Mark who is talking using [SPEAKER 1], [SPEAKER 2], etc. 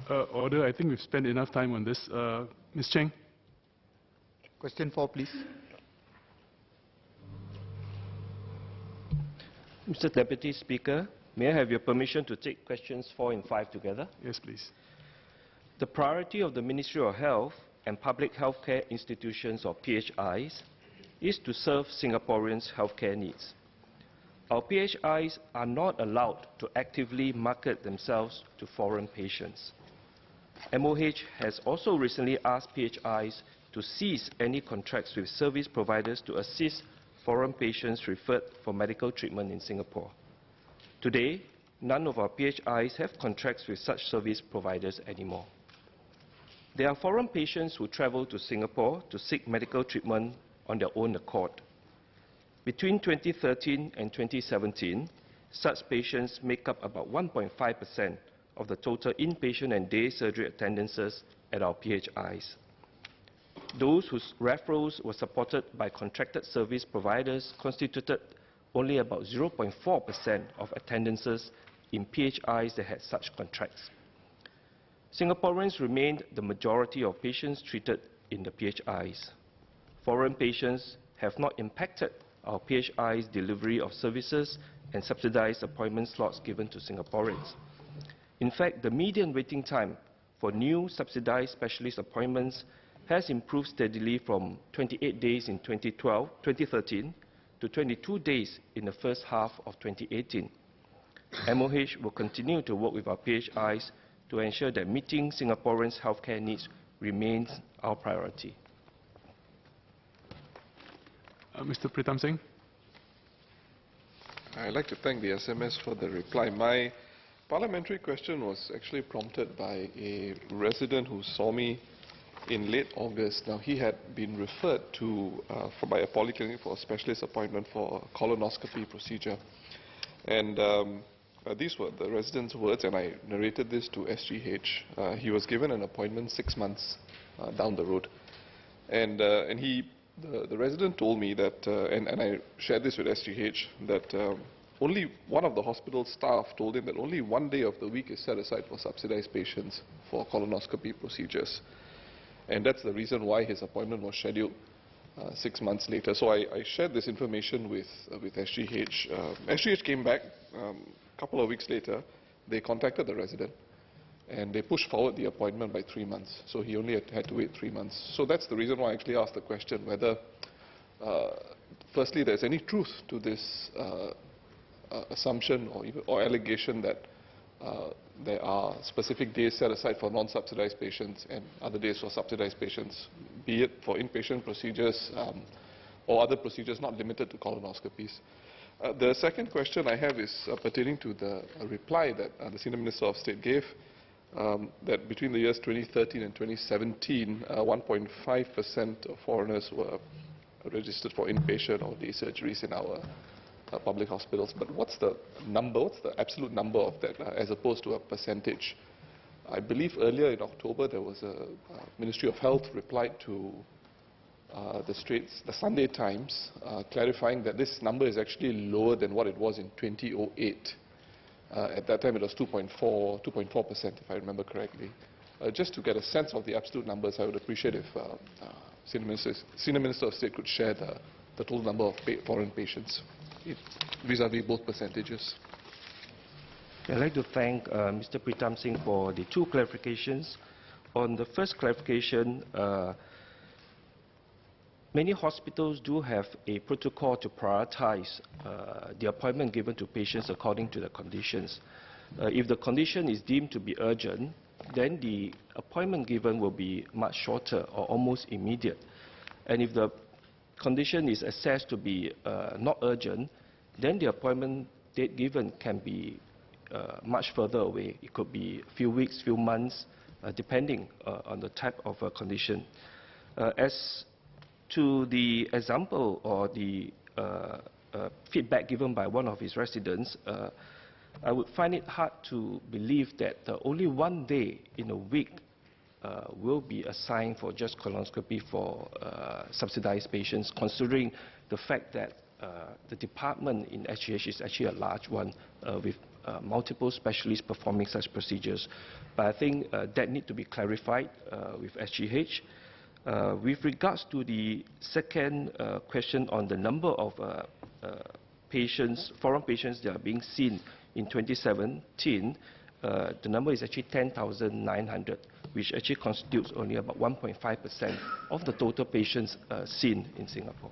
[SPEAKER 1] Order. I think we've spent enough time on this. Ms. Cheng.
[SPEAKER 2] Question 4, please.
[SPEAKER 3] Mr. Deputy Speaker, may I have your permission to take questions 4 and 5 together?
[SPEAKER 1] Yes, please.
[SPEAKER 3] The priority of the Ministry of Health and Public Healthcare Institutions, or PHIs, is to serve Singaporeans' healthcare needs. Our PHIs are not allowed to actively market themselves to foreign patients. MOH has also recently asked PHIs to cease any contracts with service providers to assist foreign patients referred for medical treatment in Singapore. Today, none of our PHIs have contracts with such service providers anymore. There are foreign patients who travel to Singapore to seek medical treatment on their own accord. Between 2013 and 2017, such patients make up about 1.5% of the total inpatient and day surgery attendances at our PHIs. Those whose referrals were supported by contracted service providers constituted only about 0.4% of attendances in PHIs that had such contracts. Singaporeans remained the majority of patients treated in the PHIs. Foreign patients have not impacted our PHI's delivery of services and subsidized appointment slots given to Singaporeans. In fact, the median waiting time for new subsidized specialist appointments has improved steadily from 28 days in 2013 to 22 days in the first half of 2018. MOH will continue to work with our PHIs to ensure that meeting Singaporeans' healthcare needs remains our priority.
[SPEAKER 1] Mr. Pritam Singh.
[SPEAKER 4] I'd like to thank the SMS for the reply. My parliamentary question was actually prompted by a resident who saw me in late August. Now, he had been referred to by a polyclinic for a specialist appointment for a colonoscopy procedure. And these were the resident's words, and I narrated this to SGH. He was given an appointment 6 months down the road. And the resident told me that, and I shared this with SGH, that only one of the hospital staff told him that only 1 day of the week is set aside for subsidized patients for colonoscopy procedures. And that's the reason why his appointment was scheduled 6 months later. So I shared this information with SGH. SGH came back a couple of weeks later. They contacted the resident, and they pushed forward the appointment by 3 months. So he only had to wait 3 months. So that's the reason why I actually asked the question whether, firstly, there's any truth to this assumption or allegation that there are specific days set aside for non-subsidized patients and other days for subsidized patients, be it for inpatient procedures or other procedures not limited to colonoscopies. The second question I have is pertaining to the reply that the Senior Minister of State gave, that between the years 2013 and 2017, 1.5% of foreigners were registered for inpatient or day surgeries in our public hospitals. But what's the number, what's the absolute number of that as opposed to a percentage? I believe earlier in October there was a Ministry of Health replied to the Sunday Times clarifying that this number is actually lower than what it was in 2008. At that time it was 2.4%, if I remember correctly. Just to get a sense of the absolute numbers, I would appreciate if Senior Minister of State could share the total number of foreign patients vis-à-vis both percentages.
[SPEAKER 3] I'd like to thank Mr. Pritam Singh for the 2 clarifications. On the first clarification, many hospitals do have a protocol to prioritize the appointment given to patients according to the conditions. If the condition is deemed to be urgent, then the appointment given will be much shorter or almost immediate. And if the condition is assessed to be not urgent, then the appointment date given can be much further away. It could be a few weeks, few months, depending on the type of condition. As to the example or the feedback given by one of his residents, I would find it hard to believe that only 1 day in a week will be assigned for just colonoscopy for subsidized patients, considering the fact that the department in SGH is actually a large one with multiple specialists performing such procedures. But I think that need to be clarified with SGH. With regards to the second question on the number of patients, foreign patients that are being seen in 2017, the number is actually 10,900, which actually constitutes only about 1.5% of the total patients seen in Singapore.